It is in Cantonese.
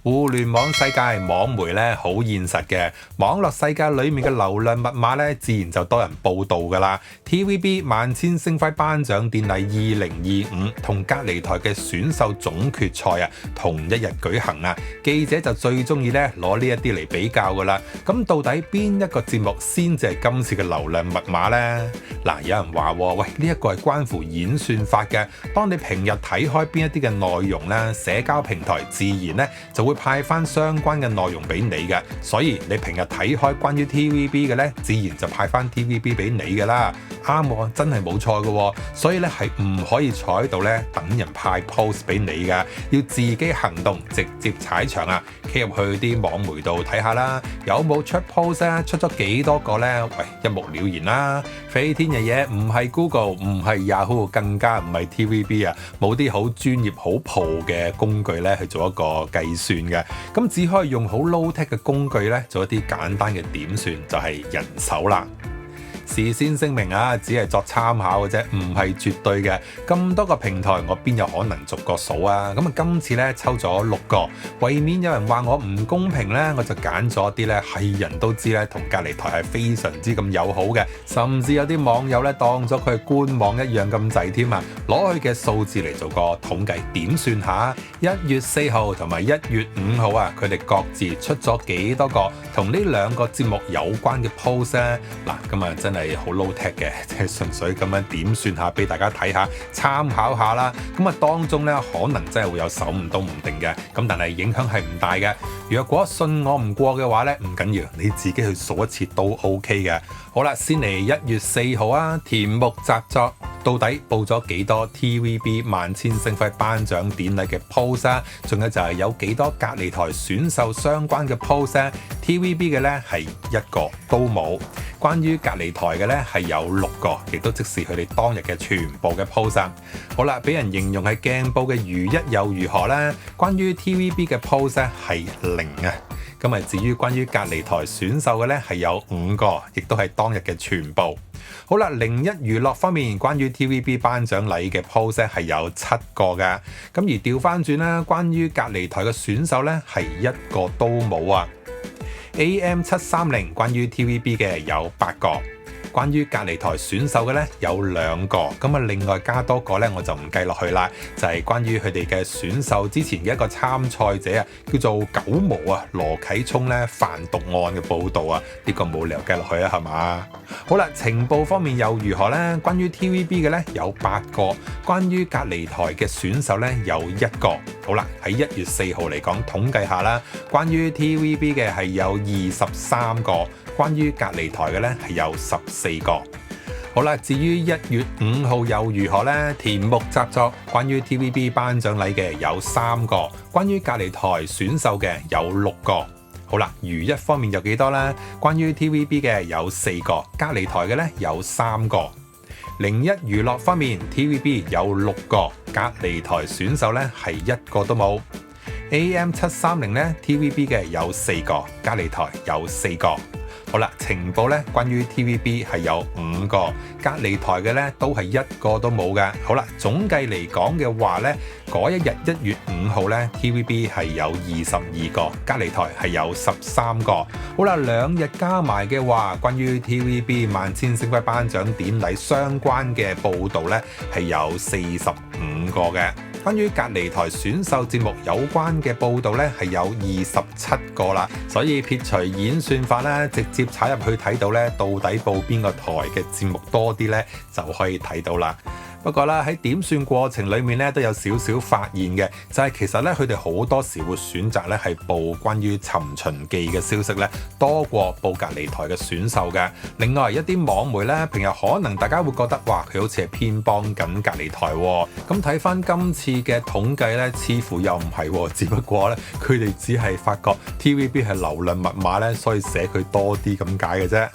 互聯網世界網媒咧好現實嘅，網絡世界裏面嘅流量密碼咧，自然就多人報道㗎啦。TVB 萬千星輝頒獎典禮2025同隔離台嘅選秀總決賽啊，同一日舉行啊，記者就最中意咧攞呢一啲嚟比較㗎啦。咁到底邊一個節目先至係今次嘅流量密碼呢？嗱，有人話喂，呢一個係關乎演算法嘅。當你平日睇開邊一啲嘅內容咧，社交平台自然咧就會派翻相關嘅內容俾你嘅，所以你平日睇開關於 TVB 嘅呢，自然就派翻 TVB 俾你嘅啦。啱喎，真係冇錯嘅，所以咧係唔可以坐喺度咧等人派 post 俾你嘅，要自己行動，直接踩場啊！企入去啲網媒度睇下啦，有冇出 post 啊？出咗幾多個呢？喂，一目了然啦！飛天嘅嘢唔係 Google， 唔係 Yahoo， 更加唔係 TVB 啊！冇啲好專業、好 pro 嘅工具咧去做一個計算嘅，咁只可以用好 low tech 嘅工具咧做一啲簡單嘅點算，就係人手啦。事先聲明啊，只係作參考嘅啫，唔係絕對嘅。咁多個平台，我邊有可能逐個數啊？咁啊，今次咧抽咗6個，為免有人話我唔公平咧，我就揀咗啲咧係人都知咧同隔離台係非常之咁友好嘅，甚至有啲網友咧當咗佢係官網一樣咁滯添啊！攞佢嘅數字嚟做個統計點算下，1月4號同埋1月5號啊，佢哋各自出咗幾多個同呢兩個節目有關嘅 post 咧？嗱，咁啊真係〜好 low tech 嘅，即係純粹咁樣點算下俾大家睇下，參考下啦。咁啊，當中咧可能真係會有手誤都唔定嘅，咁但係影響係唔大嘅。若果信我唔過嘅話咧，唔緊要，你自己去數一次都 OK 嘅。好啦，先嚟1月4號啊，田木習作到底報咗幾多 TVB 萬千星輝頒獎典禮嘅 post 啊？仲有就係有幾多隔離台選秀相關嘅 post 啊？ TVB 嘅咧係一個都冇。關於隔離台嘅咧係有6個，亦都即是佢哋當日嘅全部嘅 post。好啦，俾人形容係鏡報嘅如一又如何咧？關於 TVB 嘅 post 咧係0啊。咁啊，至於關於隔離台選秀嘅咧係有5個，亦都係當日嘅全部。好啦，01娛樂方面，關於 TVB 頒獎禮嘅 post 係有7個嘅。咁而調翻轉啦，關於隔離台嘅選秀咧係1個都冇啊。AM730 關於 TVB 嘅有8個，關於隔離台選秀嘅咧有2個，咁啊另外加多個咧我就唔計落去啦，就係關於佢哋嘅選秀之前嘅一個參賽者啊，叫做九毛啊羅啟聰咧販毒案嘅報導啊，呢個冇理由計落去啊，係嘛？好啦，情報方面又如何呢？關於 TVB 嘅咧有8個，關於隔離台嘅選秀咧有1個。好啦，喺1月4號嚟講統計下啦，關於 TVB 嘅係有23個，關於隔離台嘅咧係有14個。好啦，至於1月5號又如何呢？田木習作關於 TVB 頒獎禮嘅有3個，關於隔離台選秀嘅有6個。好啦，如一方面有幾多呢？關於 TVB 嘅有4個，隔離台嘅咧有3個。01娛樂方面 ，TVB 有6個，隔離台選秀咧係1個都冇。AM730 咧 ，TVB 嘅有4個，隔離台有4個。好啦，情報咧關於 TVB 係有5個，隔離台嘅咧都係1個都冇嘅。好啦，總計嚟講嘅話咧，嗰一日1月5號咧 ，TVB 係有22個，隔離台係有13個。好啦，2日加埋嘅話，關於 TVB 萬千星輝頒獎典禮相關嘅報導咧係有45個嘅。關於隔離台選秀節目有關嘅報導咧係有27個啦，所以撇除演算法咧，直接踩入去睇到咧，到底報邊個台嘅節目多啲咧，就可以睇到啦。不過啦，喺點算過程裏面咧都有少少發現嘅，就係其實咧佢哋好多時會選擇咧係報關於尋秦記嘅消息咧，多過報隔離台嘅選秀嘅。另外一啲網媒咧，平日可能大家會覺得哇，佢好似係偏幫緊隔離台喎。咁睇翻今次嘅統計咧，似乎又唔係喎，只不過咧佢哋只係發覺 TVB 係流量密碼咧，所以寫佢多啲咁解嘅啫。